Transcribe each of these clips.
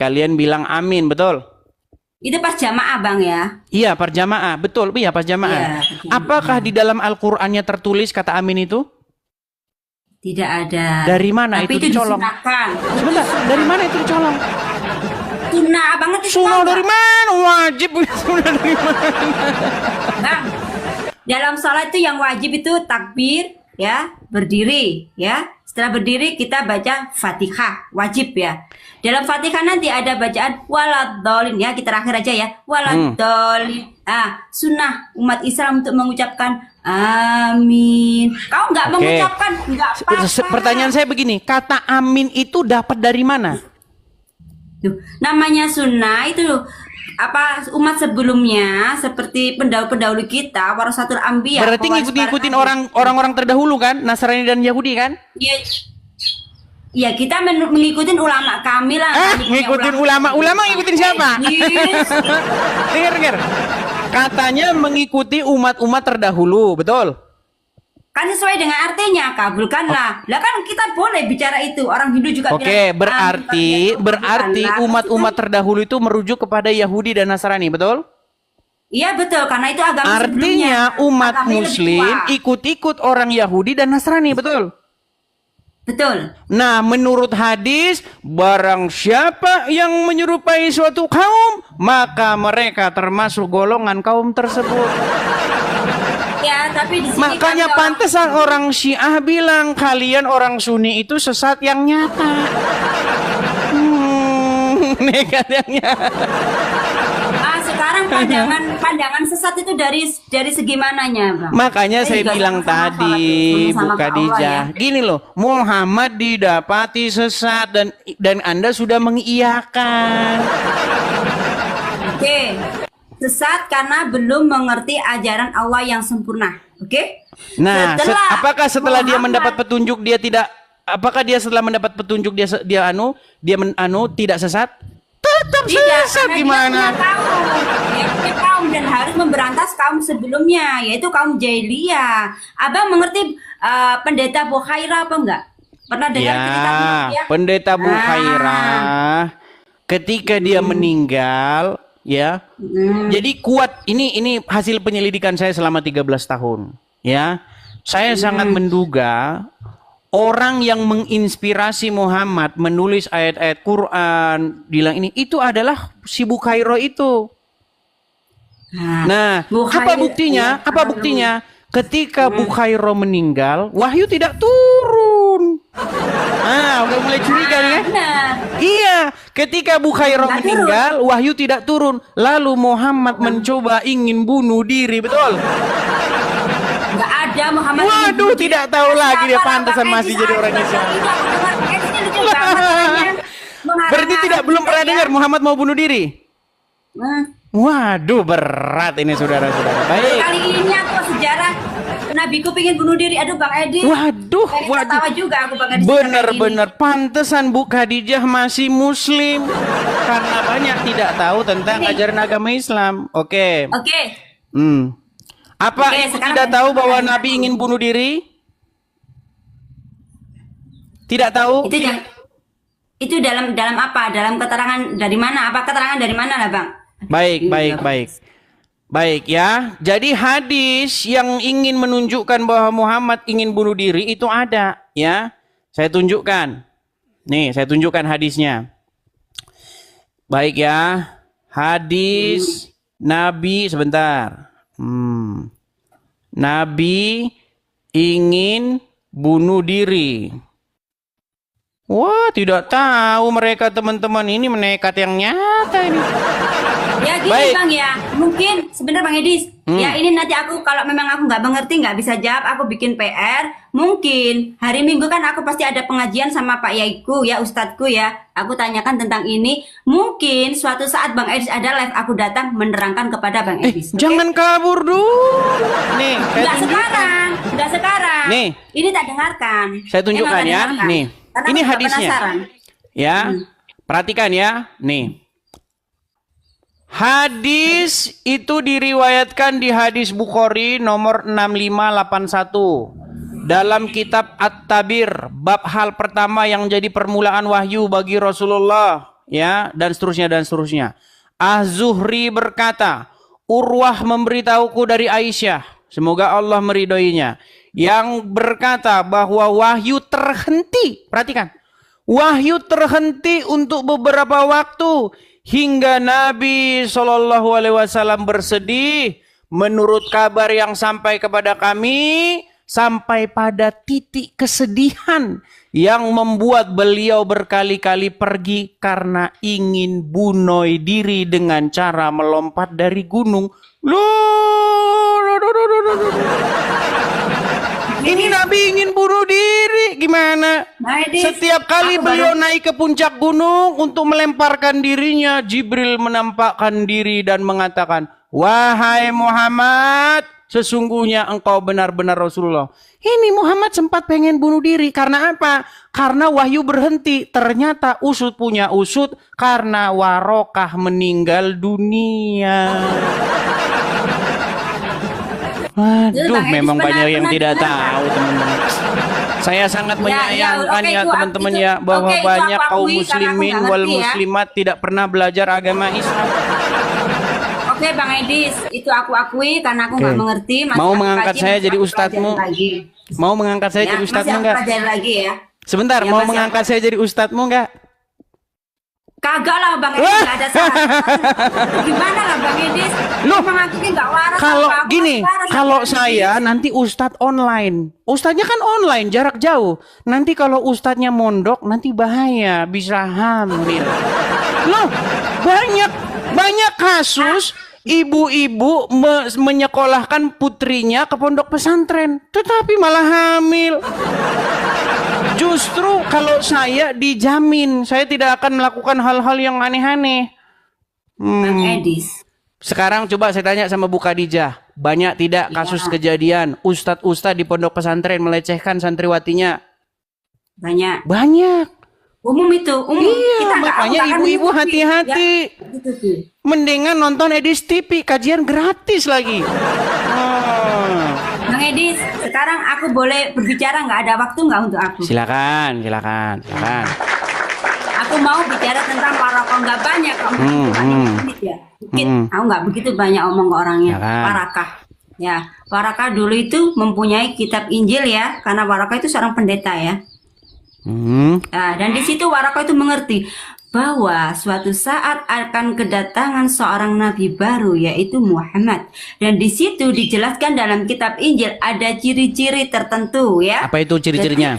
Kalian bilang amin, betul? Itu pas jamaah Bang ya. Iya, pas jamaah, betul. Iya, pas jamaah. Iya, Apakah di dalam Al-Qur'annya tertulis kata amin itu? tidak ada. Dari mana Tapi itu dicolong? disunahkan. Sebentar, dari mana itu dicolong? Sunnah banget itu Sunnah Bang. dari mana? Wajib sunnah dari mana? Bang, dalam sholat itu yang wajib itu takbir, ya, berdiri, ya. Setelah berdiri kita baca Fatihah, wajib ya. Dalam Fatihah nanti ada bacaan waladhdallin ya, kita terakhir aja ya. Waladhdallin. Sunnah umat Islam untuk mengucapkan amin. Kau nggak Oke. mengucapkan, nggak apa-apa. Pertanyaan saya begini, kata amin itu dapat dari mana? Tuh, namanya sunnah itu apa umat sebelumnya seperti pendahulu-pendahulu kita warasatul anbiya. Berarti ngikutin orang-orang terdahulu kan, Nasrani dan Yahudi kan? Iya. Ya kita mengikutin ulama kami lah. Kami punya Ngikutin ulama ngikutin siapa? Yes. Dengar. Katanya mengikuti umat-umat terdahulu, betul? Kan sesuai dengan artinya, kabulkanlah. Lah kan kita boleh bicara itu. Orang Hindu juga Oke, bilang, berarti umat-umat terdahulu itu merujuk kepada Yahudi dan Nasrani, betul? Iya betul, karena itu agama Artinya sebelumnya. umat Agama yang lebih Muslim tua. ikut-ikut orang Yahudi dan Nasrani, betul? Betul. Nah, menurut hadis, barang siapa yang menyerupai suatu kaum, maka mereka termasuk golongan kaum tersebut. Ya, tapi di sini Makanya kan pantesan orang Syiah bilang kalian orang Sunni itu sesat yang nyata. Nekat yang nyata. sekarang pandangan sesat itu dari segi mananya, Bang? Makanya saya juga bilang sama-sama tadi, sholat, Bu sama-sama ke Allah, Khadijah, ya. gini loh, Muhammad didapati sesat dan Anda sudah mengiyakan. Oke. Sesat karena belum mengerti ajaran Allah yang sempurna. Oke? Nah, apakah setelah dia Muhammad- mendapat petunjuk dia tidak? Apakah dia setelah mendapat petunjuk dia tidak sesat? Tetap Tidak, sesat karena gimana? Dia punya kaum dan harus memberantas kaum sebelumnya, yaitu kaum jahiliyah. Abang mengerti pendeta Bukhairah apa enggak? Pernah dengar cerita Ya, pendeta Bukhairah ketika dia meninggal, ya. Jadi kuat ini hasil penyelidikan saya selama 13 tahun, ya. Saya sangat menduga orang yang menginspirasi Muhammad menulis ayat-ayat Quran, bilang ini itu adalah si Bukhairah itu. Nah, apa buktinya? Apa buktinya? Ketika Bukhairah meninggal, wahyu tidak turun. Udah mulai curiga nih ya? Benar. Iya, ketika Bukhairah Nggak meninggal, wahyu tidak turun. Lalu Muhammad mencoba ingin bunuh diri, betul? Enggak ada Muhammad. Waduh, tidak tahu lagi dia, pantesan Bang masih Edis jadi orang ada, Islam. ini aku dengar, Bang Edis ini lucu banget orangnya. Berarti belum pernah dengar Muhammad mau bunuh diri? Nah, Waduh, berat ini saudara-saudara. Baik. kali ini aku sejarah Nabiku pengen bunuh diri. Aduh Bang Edis. Waduh, Tawa juga aku Bang Edis. bener-bener pantesan Bu Khadijah masih Muslim karena banyak tidak tahu tentang ajaran agama Islam. Oke. Oke. Apa Oke, ibu sekarang tidak tahu bahwa sekarang. Nabi ingin bunuh diri? Tidak tahu? Itu dalam apa? Dalam keterangan dari mana? Apa keterangan dari mana lah, Bang? Baik ya. Jadi hadis yang ingin menunjukkan bahwa Muhammad ingin bunuh diri itu ada ya. Saya tunjukkan. Nih, saya tunjukkan hadisnya. Baik ya. Hadis Nabi sebentar. Nabi ingin bunuh diri. Wah, tidak tahu mereka teman-teman ini menekat yang nyata ini. Ya gini Baik. Bang ya, mungkin sebentar Bang Edis. Ya ini nanti aku kalau memang aku nggak mengerti nggak bisa jawab, aku bikin PR. Mungkin hari Minggu kan aku pasti ada pengajian sama Pak Yaiku ya, Ustadku ya. Aku tanyakan tentang ini. Mungkin suatu saat Bang Edis ada live, aku datang menerangkan kepada Bang Edis. Oke? Jangan kabur dulu. Nih, saya Nggak tunjukkan. sekarang. Nih. Ini tak dengarkan. Saya tunjukkan Emang tak ya. dengarkan. Nih. Karena Ini aku juga hadisnya. penasaran. Ya. Perhatikan ya. Nih. Hadis itu diriwayatkan di hadis Bukhari nomor 6581. Dalam kitab At-Tabir, bab hal pertama yang jadi permulaan wahyu bagi Rasulullah. ya, dan seterusnya dan seterusnya. Az-Zuhri berkata, Urwah memberitahuku dari Aisyah, semoga Allah meridhoinya, yang berkata bahwa wahyu terhenti. Perhatikan, wahyu terhenti untuk beberapa waktu hingga Nabi SAW bersedih. Menurut kabar yang sampai kepada kami, sampai pada titik kesedihan yang membuat beliau berkali-kali pergi karena ingin bunuh diri dengan cara melompat dari gunung. Ini Nabi ingin bunuh diri, gimana? Setiap kali beliau naik ke puncak gunung untuk melemparkan dirinya, Jibril menampakkan diri dan mengatakan, wahai Muhammad, sesungguhnya engkau benar-benar Rasulullah. Ini Muhammad sempat pengen bunuh diri. Karena apa? Karena wahyu berhenti. Ternyata usut punya usut. Karena Warokah meninggal dunia. Waduh, memang banyak yang tidak tahu, teman-teman. Saya sangat menyayangkan ya teman-teman ya, bahwa banyak kaum muslimin wal muslimat tidak pernah belajar agama Islam. Oke Bang Edis, itu aku akui karena aku nggak mengerti. Mau mengangkat saya jadi ustadzmu? Mau mengangkat saya jadi ustadzmu nggak? Lagi ya. Sebentar, mau mengangkat saya jadi ustadzmu nggak? Kagak lah Bang Edis, nggak ada salah. Gimana lah Bang Edis? Lu mengakui nggak waras? Kalau gini, kalau saya nanti ustadz online, ustadznya kan online, jarak jauh. Nanti kalau ustadznya mondok, nanti bahaya, bisa hamil. Loh, banyak kasus ibu-ibu menyekolahkan putrinya ke pondok pesantren, tetapi malah hamil. Justru kalau saya dijamin, saya tidak akan melakukan hal-hal yang aneh-aneh. Bang Edis. Sekarang coba saya tanya sama Bu Khadijah, banyak tidak kasus kejadian ustadz-ustadz di pondok pesantren melecehkan santriwatinya? Banyak. Umum itu, umum. Iya, kita makanya ibu-ibu hati-hati. Ya, mendingan nonton Edis TV, kajian gratis lagi. Bang Edis, sekarang aku boleh berbicara, nggak ada waktu nggak untuk aku? Silakan. Aku mau bicara tentang Warokah, nggak banyak, menit ya. Aku nggak begitu banyak omong ke orangnya. Warokah, ya. Warokah dulu itu mempunyai kitab Injil ya, karena Warokah itu seorang pendeta ya. Nah, dan di situ Warokah itu mengerti bahwa suatu saat akan kedatangan seorang nabi baru yaitu Muhammad, dan di situ dijelaskan dalam kitab Injil ada ciri-ciri tertentu ya. Apa itu ciri-cirinya?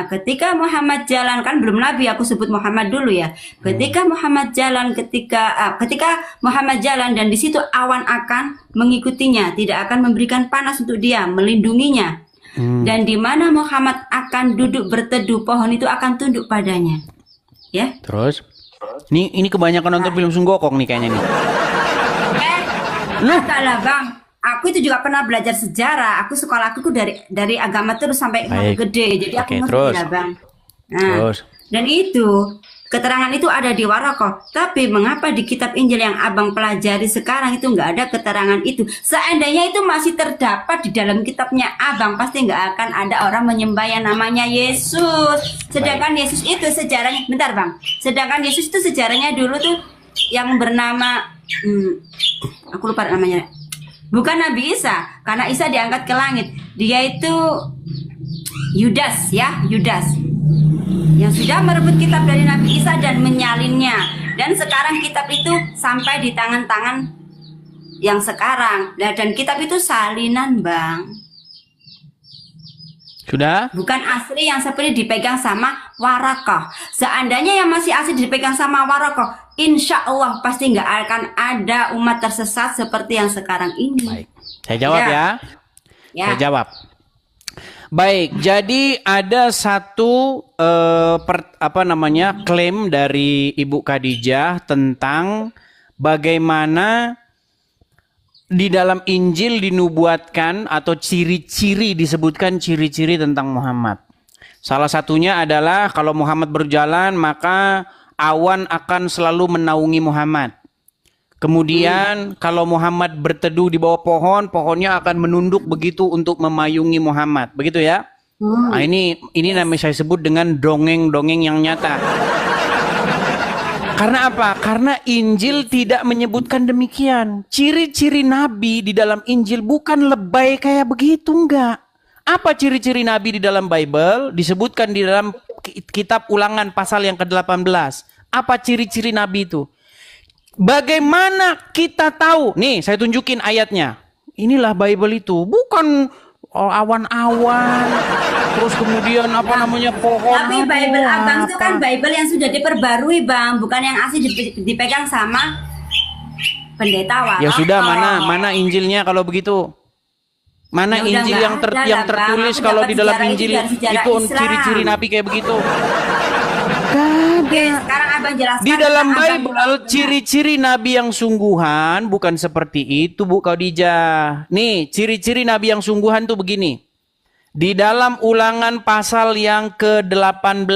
Ketika Muhammad jalan, kan belum nabi, aku sebut Muhammad dulu ya. Ketika Muhammad jalan, ketika Muhammad jalan dan di situ awan akan mengikutinya, tidak akan memberikan panas untuk dia, melindunginya. Dan di mana Muhammad akan duduk berteduh, pohon itu akan tunduk padanya. Ya. Terus? Ini kebanyakan nonton film Sunggokong nih kayaknya nih. Lah Bang, aku itu juga pernah belajar sejarah. Aku sekolah aku dari agama terus sampai gede. Jadi aku ngerti lah Bang. Terus. Dan itu keterangan itu ada di Warokah. Tapi mengapa di kitab Injil yang abang pelajari sekarang itu nggak ada keterangan itu? Seandainya itu masih terdapat di dalam kitabnya abang, pasti nggak akan ada orang menyembah yang namanya Yesus. Sedangkan Yesus itu sejarahnya, bentar Bang. Sedangkan Yesus itu sejarahnya dulu tuh yang bernama, aku lupa namanya. Bukan Nabi Isa, karena Isa diangkat ke langit. Dia itu Yudas ya, Yudas. Yang sudah merebut kitab dari Nabi Isa dan menyalinnya. Dan sekarang kitab itu sampai di tangan-tangan yang sekarang. Dan kitab itu salinan Bang. Sudah? Bukan asli yang seperti dipegang sama Warokah. Seandainya yang masih asli dipegang sama Warokah, insya Allah pasti nggak akan ada umat tersesat seperti yang sekarang ini. Baik, saya jawab ya. Saya jawab. Baik, jadi ada satu klaim dari Ibu Khadijah tentang bagaimana di dalam Injil dinubuatkan atau ciri-ciri, disebutkan ciri-ciri tentang Muhammad. Salah satunya adalah kalau Muhammad berjalan maka awan akan selalu menaungi Muhammad. Kemudian kalau Muhammad berteduh di bawah pohon, pohonnya akan menunduk begitu untuk memayungi Muhammad. Begitu ya? Nah, ini namanya saya sebut dengan dongeng-dongeng yang nyata. Karena apa? Karena Injil tidak menyebutkan demikian. Ciri-ciri Nabi di dalam Injil bukan lebay kayak begitu, enggak. Apa ciri-ciri Nabi di dalam Bible? Disebutkan di dalam kitab Ulangan pasal yang ke-18. Apa ciri-ciri Nabi itu? Bagaimana kita tahu? Nih, saya tunjukin ayatnya. Inilah Bible itu. Bukan awan-awan, terus kemudian apa namanya pohon. Tapi Bible abang itu kan Bible yang sudah diperbarui bang, bukan yang asli dipegang sama pendeta Waroto. Ya sudah, mana Injilnya kalau begitu? Mana Ya Injil yang tertulis Bang. kalau Dapat di dalam sejarah Injil dari sejarah itu Islam. ciri-ciri Nabi kayak begitu? Oke, sekarang abang jelaskan. Di dalam tentang Bible ciri-ciri Nabi yang sungguhan bukan seperti itu, Bu Khadijah. Nih, ciri-ciri Nabi yang sungguhan tuh begini. Di dalam Ulangan pasal yang ke-18,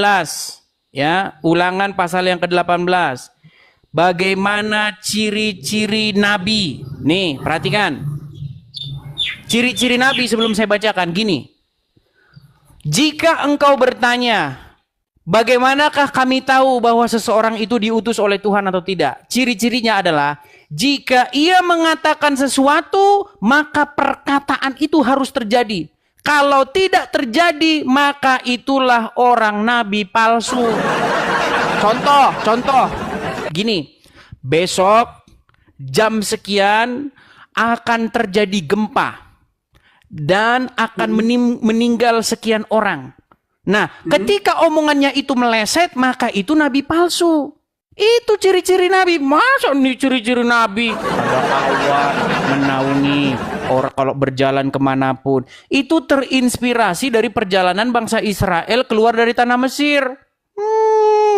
ya, Ulangan pasal yang ke-18. Bagaimana ciri-ciri Nabi? Nih, perhatikan. Ciri-ciri Nabi sebelum saya bacakan gini. Jika engkau bertanya, bagaimanakah kami tahu bahwa seseorang itu diutus oleh Tuhan atau tidak? Ciri-cirinya adalah jika ia mengatakan sesuatu, maka perkataan itu harus terjadi. Kalau tidak terjadi, maka itulah orang nabi palsu. Contoh. Gini, besok jam sekian akan terjadi gempa dan akan meninggal sekian orang. Nah, ketika omongannya itu meleset, maka itu nabi palsu. Itu ciri-ciri Nabi. Masa nih ciri-ciri Nabi? Ada awan menaungi orang kalau berjalan kemanapun. Itu terinspirasi dari perjalanan bangsa Israel keluar dari tanah Mesir.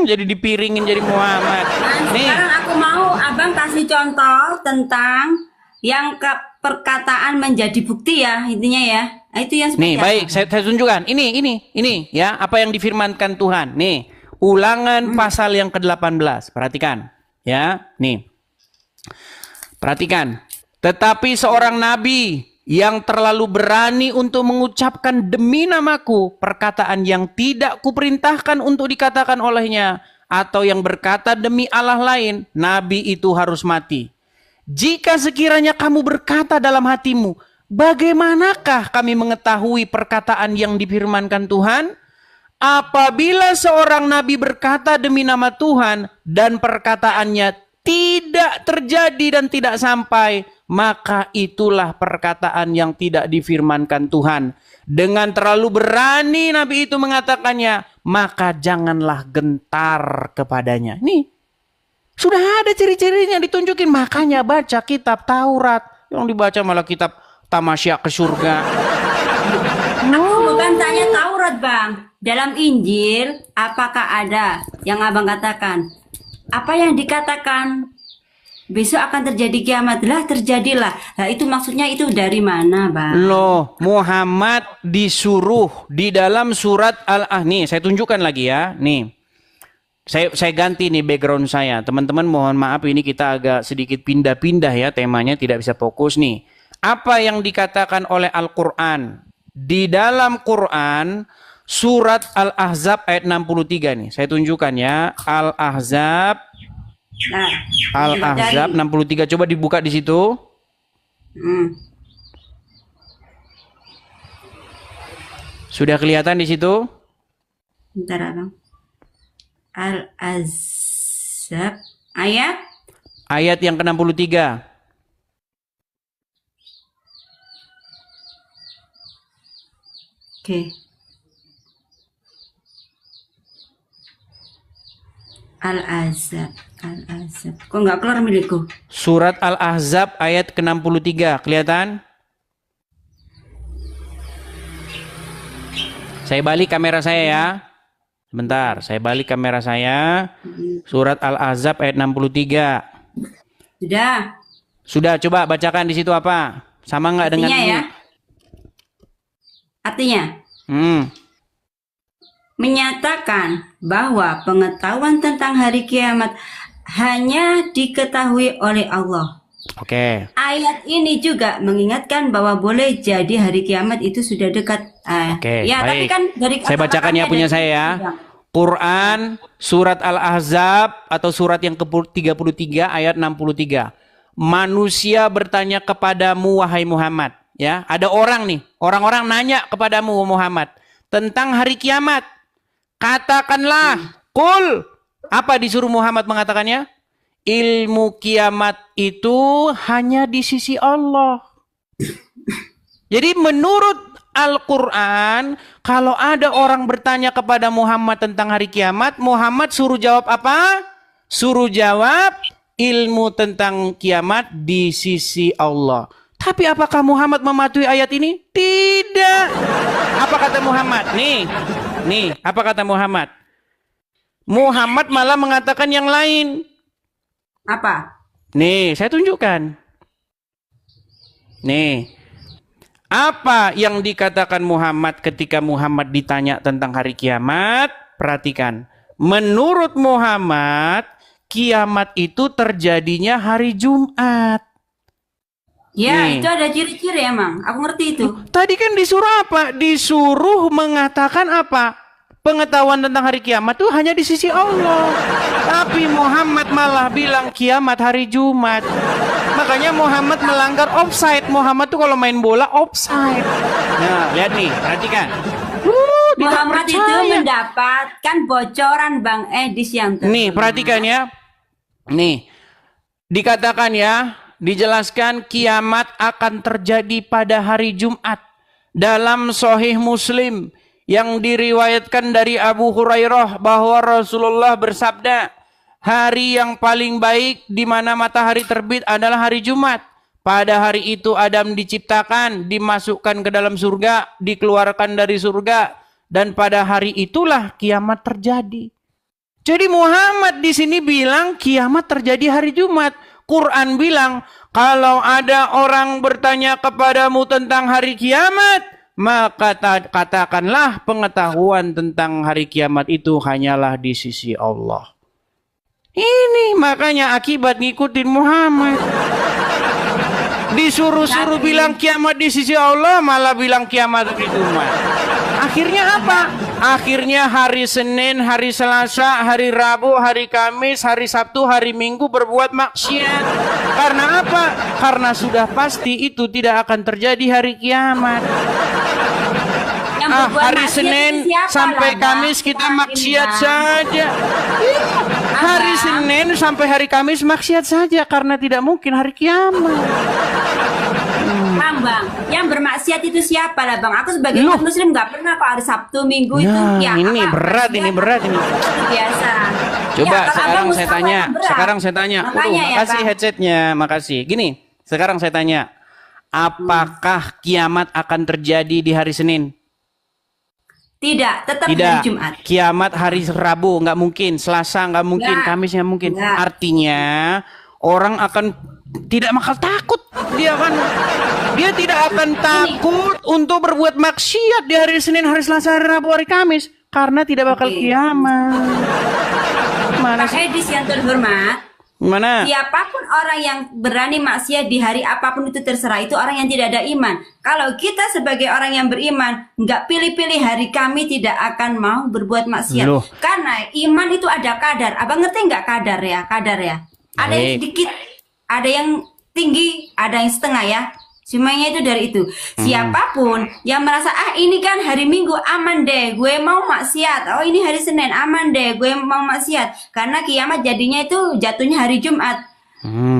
Jadi dipiringin jadi Muhammad. Nih. Sekarang aku mau abang kasih contoh tentang yang perkataan menjadi bukti ya, intinya ya. Nah, itu yang Nih, baik, saya tunjukkan. Ini ya, apa yang difirmankan Tuhan. Nih, Ulangan pasal yang ke-18. Perhatikan, ya. Nih. Perhatikan. Tetapi seorang nabi yang terlalu berani untuk mengucapkan demi namaku perkataan yang tidak kuperintahkan untuk dikatakan olehnya, atau yang berkata demi Allah lain, nabi itu harus mati. Jika sekiranya kamu berkata dalam hatimu, bagaimanakah kami mengetahui perkataan yang difirmankan Tuhan? Apabila seorang nabi berkata demi nama Tuhan dan perkataannya tidak terjadi dan tidak sampai, maka itulah perkataan yang tidak difirmankan Tuhan. Dengan terlalu berani nabi itu mengatakannya, maka janganlah gentar kepadanya. Nih, sudah ada ciri-cirinya ditunjukin. Makanya baca kitab Taurat. Yang dibaca malah kitab tamasya ke surga. Aku bukan tanya Taurat bang. Dalam Injil, apakah ada yang abang katakan? Apa yang dikatakan besok akan terjadi kiamat? Lah terjadilah. Nah itu maksudnya itu dari mana bang? Loh, Muhammad disuruh di dalam surat Al-Ahzab. Saya tunjukkan lagi ya. Nih. Saya ganti nih background saya. Teman-teman mohon maaf ini kita agak sedikit pindah-pindah ya, temanya tidak bisa fokus nih. Apa yang dikatakan oleh Al-Qur'an? Di dalam Quran surat Al-Ahzab ayat 63 nih. Saya tunjukkan ya. Al-Ahzab. Nah, Al-Ahzab 63, coba dibuka di situ. Sudah kelihatan di situ? Bentar abang. Al-Ahzab ayat yang ke-63. Oke. Al-Ahzab. Kok nggak keluar milikku? Surat Al-Ahzab ayat ke-63. Kelihatan? Saya balik kamera saya ya. Sebentar, saya balik kamera saya. Surat Al-Ahzab ayat 63. Sudah, coba bacakan di situ apa? Sama nggak dengan ini? Ya? Artinya? Menyatakan bahwa pengetahuan tentang hari kiamat hanya diketahui oleh Allah. Oke. Ayat ini juga mengingatkan bahwa boleh jadi hari kiamat itu sudah dekat. Oke, ya, baik. tapi kan dari saya bacakan ya punya saya ya. Quran surat Al-Ahzab atau surat yang ke-33 ayat 63. Manusia bertanya kepadamu wahai Muhammad, ya. Ada orang nih, orang-orang nanya kepadamu Muhammad tentang hari kiamat. Katakanlah, qul. Apa disuruh Muhammad mengatakannya? Ilmu kiamat itu hanya di sisi Allah. Jadi menurut Al-Quran, kalau ada orang bertanya kepada Muhammad tentang hari kiamat, Muhammad suruh jawab apa? Suruh jawab ilmu tentang kiamat di sisi Allah. Tapi apakah Muhammad mematuhi ayat ini? Tidak. Apa kata Muhammad? Nih, apa kata Muhammad? Muhammad malah mengatakan yang lain. Apa? Nih, saya tunjukkan. Nih. Apa yang dikatakan Muhammad ketika Muhammad ditanya tentang hari kiamat? Perhatikan. Menurut Muhammad, kiamat itu terjadinya hari Jumat. Ya, Nih. itu ada ciri-ciri emang. Aku ngerti itu. Tadi kan disuruh apa? Disuruh mengatakan apa? Pengetahuan tentang hari kiamat itu hanya di sisi Allah. Tapi Muhammad malah bilang kiamat hari Jumat. Makanya Muhammad melanggar offside. Muhammad tuh kalau main bola offside. Nah, lihat nih, perhatikan. Muhammad itu mendapatkan bocoran Bang Edis yang terkenal. Nih, perhatikan ya. Nih, dikatakan ya, dijelaskan kiamat akan terjadi pada hari Jumat. Dalam Sahih Muslim yang diriwayatkan dari Abu Hurairah bahwa Rasulullah bersabda, hari yang paling baik di mana matahari terbit adalah hari Jumat. Pada hari itu Adam diciptakan, dimasukkan ke dalam surga, dikeluarkan dari surga, dan pada hari itulah kiamat terjadi. Jadi Muhammad di sini bilang kiamat terjadi hari Jumat. Quran bilang kalau ada orang bertanya kepadamu tentang hari kiamat, maka katakanlah pengetahuan tentang hari kiamat itu hanyalah di sisi Allah. Ini makanya akibat ngikutin Muhammad. Disuruh-suruh bilang kiamat di sisi Allah, malah bilang kiamat di Jumat. Akhirnya apa? Akhirnya hari Senin, hari Selasa, hari Rabu, hari Kamis, hari Sabtu, hari Minggu berbuat maksiat. Karena apa? Karena sudah pasti itu tidak akan terjadi hari kiamat. Hari Senin sampai Kamis kita maksiat saja. Hari Senin sampai hari Kamis maksiat saja karena tidak mungkin hari kiamat. Bang, yang bermaksiat itu siapa lah Bang? Aku sebagai umat Muslim nggak pernah kok hari Sabtu Minggu itu. Ya, ini berat ini. Biasa. Coba Ya, sekarang saya tanya. Makasih ya, headsetnya, makasih. Gini, sekarang saya tanya, apakah kiamat akan terjadi di hari Senin? Tidak, tetap hari Jumat. Kiamat hari Rabu nggak mungkin, Selasa nggak mungkin, Kamis nggak mungkin. Artinya orang akan tidak bakal takut. Dia tidak akan takut untuk berbuat maksiat di hari Senin, hari Selasa, hari Rabu, hari Kamis karena tidak bakal kiamat. Mana Pak Edis yang terhormat, mana? siapapun orang yang berani maksiat di hari apapun itu terserah, itu orang yang tidak ada iman. Kalau kita sebagai orang yang beriman nggak pilih-pilih hari kami tidak akan mau berbuat maksiat. Karena iman itu ada kadar. Abang ngerti nggak kadar ya? Kadar ya. Ada yang sedikit, ada yang tinggi, ada yang setengah ya. Semuanya itu dari itu. Siapapun yang merasa ini kan hari Minggu aman deh, gue mau maksiat. Oh ini hari Senin aman deh, gue mau maksiat. Karena kiamat jadinya itu jatuhnya hari Jumat.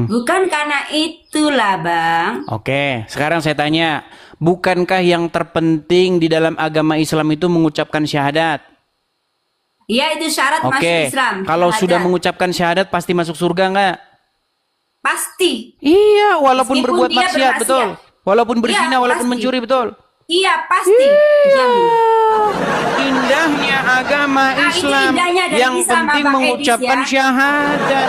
Bukan karena itulah Bang. Oke, sekarang saya tanya, bukankah yang terpenting di dalam agama Islam itu mengucapkan syahadat? Iya itu syarat masuk Islam. Kalau sudah mengucapkan syahadat pasti masuk surga nggak? Pasti. Iya, walaupun meskipun berbuat maksiat, betul. Walaupun berzina, walaupun mencuri, betul. Iya, pasti. Indahnya agama Islam. Yang penting mengucapkan syahadat.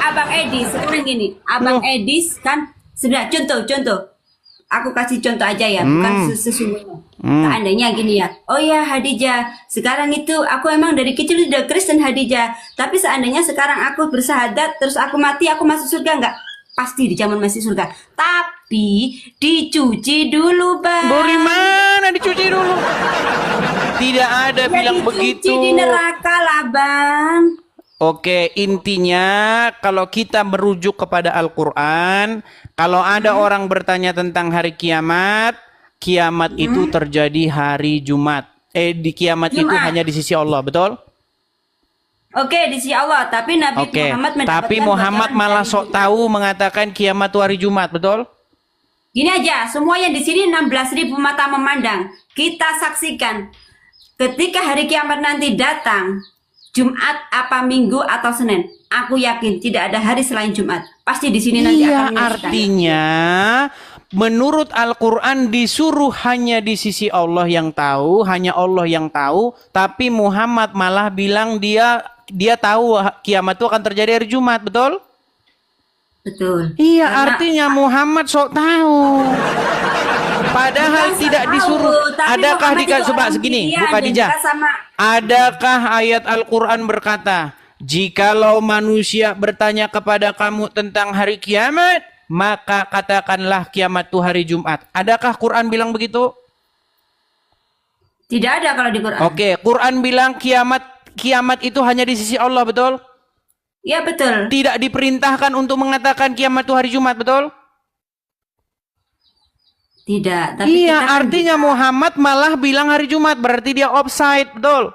Abang Edis, sekarang gini. Abang Edis kan sebenarnya contoh. Aku kasih contoh aja ya, bukan sesungguhnya. Seandainya gini ya, oh ya Hadijah, sekarang itu aku emang dari kecil udah Kristen Hadijah, tapi seandainya sekarang aku bersahadat, terus aku mati, aku masuk surga nggak? Pasti di zaman masih surga. Tapi dicuci dulu Bang. Dari mana dicuci dulu? Tidak ada Ya bilang dicuci begitu. di neraka lah, Bang. Oke, intinya kalau kita merujuk kepada Al-Quran, kalau ada orang bertanya tentang hari kiamat, kiamat itu terjadi hari Jumat. Di kiamat itu Jumat. hanya di sisi Allah, betul? Oke, di sisi Allah, tapi Nabi Oke, Muhammad mendapatkan tapi Muhammad bocoran malah dari sok tahu mengatakan kiamat itu hari Jumat, betul? Gini aja, semua yang di sini 16.000 mata memandang. Kita saksikan ketika hari kiamat nanti datang, Jumat apa Minggu atau Senin, aku yakin tidak ada hari selain Jumat. Pasti di sini nanti Iya, akan menyaksikan. artinya menurut Al-Quran disuruh hanya di sisi Allah yang tahu, hanya Allah yang tahu, tapi Muhammad malah bilang dia tahu kiamat itu akan terjadi hari Jumat, betul? Betul. Iya, Karena artinya Muhammad sok tahu. Padahal Bukan tidak tahu, disuruh. tapi Adakah Muhammad itu coba orang segini, pilihan Bu dan Khadijah? juga sama. Adakah ayat Al-Quran berkata, jikalau manusia bertanya kepada kamu tentang hari kiamat, maka katakanlah kiamat itu hari Jumat. Adakah Quran bilang begitu? Tidak ada kalau di Quran. Oke, Quran bilang kiamat itu hanya di sisi Allah, betul? Ya betul. Tidak diperintahkan untuk mengatakan kiamat itu hari Jumat, betul? Tidak. Tapi Iya, kita kan artinya Muhammad malah bilang hari Jumat, berarti dia offside, betul?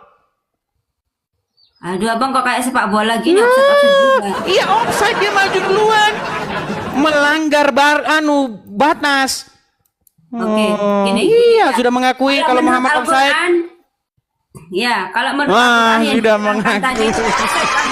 Aduh, abang kok kayak sepak bola gini, offside juga. Iya, offside, dia maju duluan. Melanggar batas. Oke, gini. Iya, sudah mengakui kalau menurut Muhammad offside. Al-Quran, ya, kalau menurut Wah, Al-Quran yang sudah diterangkan tadi, mengaku. offside kan